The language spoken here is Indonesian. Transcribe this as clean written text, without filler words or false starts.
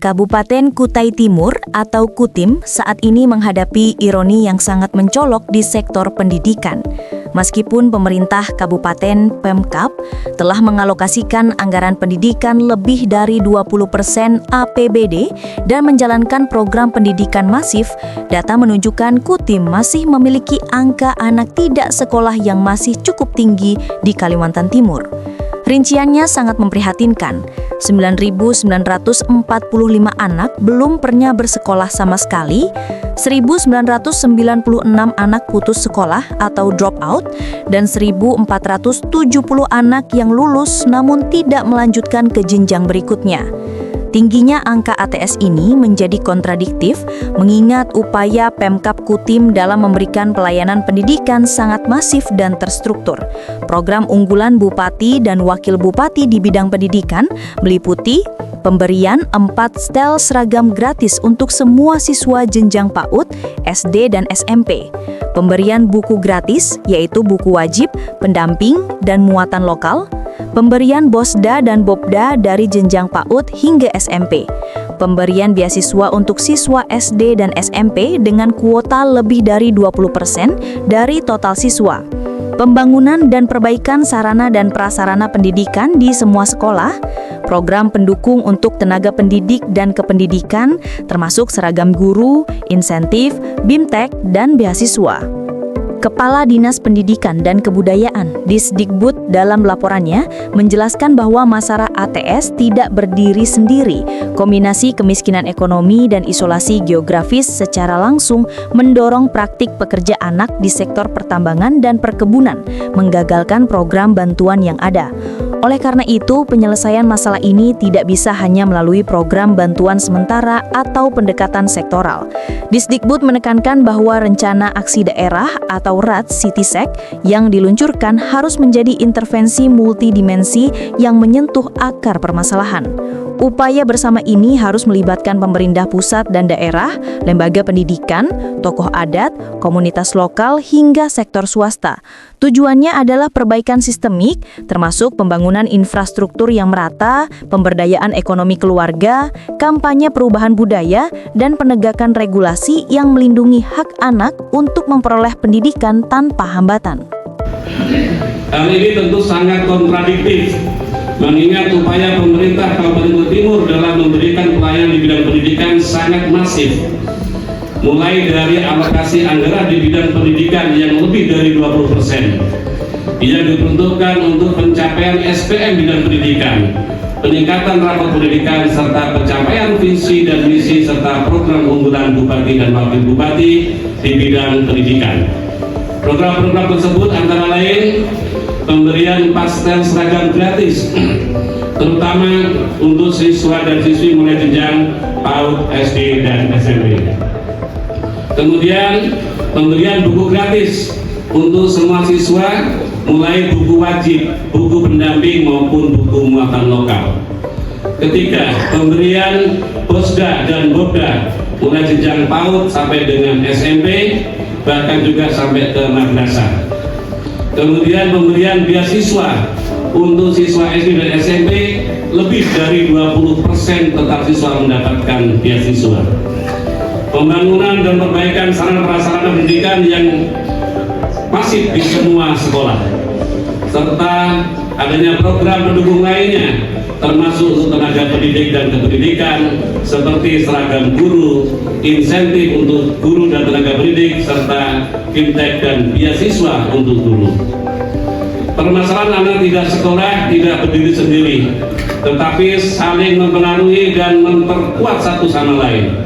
Kabupaten Kutai Timur atau Kutim saat ini menghadapi ironi yang sangat mencolok di sektor pendidikan. Meskipun pemerintah Kabupaten Pemkab telah mengalokasikan anggaran pendidikan lebih dari 20% APBD dan menjalankan program pendidikan masif, data menunjukkan Kutim masih memiliki angka anak tidak sekolah yang masih cukup tinggi di Kalimantan Timur. Rinciannya sangat memprihatinkan. 9.945 anak belum pernah bersekolah sama sekali, 1.996 anak putus sekolah atau drop out, dan 1.470 anak yang lulus namun tidak melanjutkan ke jenjang berikutnya. Tingginya angka ATS ini menjadi kontradiktif mengingat upaya Pemkab Kutim dalam memberikan pelayanan pendidikan sangat masif dan terstruktur. Program unggulan Bupati dan Wakil Bupati di bidang pendidikan meliputi pemberian 4 setel seragam gratis untuk semua siswa jenjang PAUD, SD, dan SMP. Pemberian buku gratis, yaitu buku wajib, pendamping, dan muatan lokal. Pemberian Bosda dan Bobda dari jenjang PAUD hingga SMP. Pemberian beasiswa untuk siswa SD dan SMP dengan kuota lebih dari 20% dari total siswa. Pembangunan dan perbaikan sarana dan prasarana pendidikan di semua sekolah. Program pendukung untuk tenaga pendidik dan kependidikan termasuk seragam guru, insentif, BIMTEK, dan beasiswa. Kepala Dinas Pendidikan dan Kebudayaan Disdikbud dalam laporannya menjelaskan bahwa masalah ATS tidak berdiri sendiri. Kombinasi kemiskinan ekonomi dan isolasi geografis secara langsung mendorong praktik pekerja anak di sektor pertambangan dan perkebunan, menggagalkan program bantuan yang ada. Oleh karena itu, penyelesaian masalah ini tidak bisa hanya melalui program bantuan sementara atau pendekatan sektoral. Disdikbud menekankan bahwa rencana aksi daerah atau RAT Citisek yang diluncurkan harus menjadi intervensi multidimensi yang menyentuh akar permasalahan. Upaya bersama ini harus melibatkan pemerintah pusat dan daerah, lembaga pendidikan, tokoh adat, komunitas lokal, hingga sektor swasta. Tujuannya adalah perbaikan sistemik, termasuk pembangunan infrastruktur yang merata, pemberdayaan ekonomi keluarga, kampanye perubahan budaya, dan penegakan regulasi yang melindungi hak anak untuk memperoleh pendidikan tanpa hambatan. Hal ini tentu sangat kontradiktif, mengingat upaya pemerintah Kabupaten Timur dalam memberikan pelayanan di bidang pendidikan sangat masif. Mulai dari alokasi anggaran di bidang pendidikan yang lebih dari 20% yang diperuntukkan untuk pencapaian SPM bidang pendidikan, peningkatan rapor pendidikan, serta pencapaian visi dan misi serta program unggulan Bupati dan Wakil Bupati di bidang pendidikan. Program-program tersebut antara lain pemberian 4 setel seragam gratis terutama untuk siswa dan siswi mulai jenjang PAUD, SD, dan SMP. Kemudian pemberian buku gratis untuk semua siswa mulai buku wajib, buku pendamping maupun buku muatan lokal. Ketiga, pemberian Bosda dan Bobda mulai jenjang PAUD sampai dengan SMP, bahkan juga sampai ke madrasah. Kemudian pemberian beasiswa untuk siswa SD dan SMP, lebih dari 20% total siswa mendapatkan beasiswa. Pembangunan dan perbaikan sarana prasarana pendidikan yang masif di semua sekolah, serta adanya program pendukung lainnya, termasuk untuk tenaga pendidik dan kependidikan seperti seragam guru, insentif untuk guru dan tenaga pendidik, serta BIMTEK dan beasiswa untuk guru. Permasalahan anak tidak sekolah tidak berdiri sendiri, tetapi saling mempengaruhi dan memperkuat satu sama lain.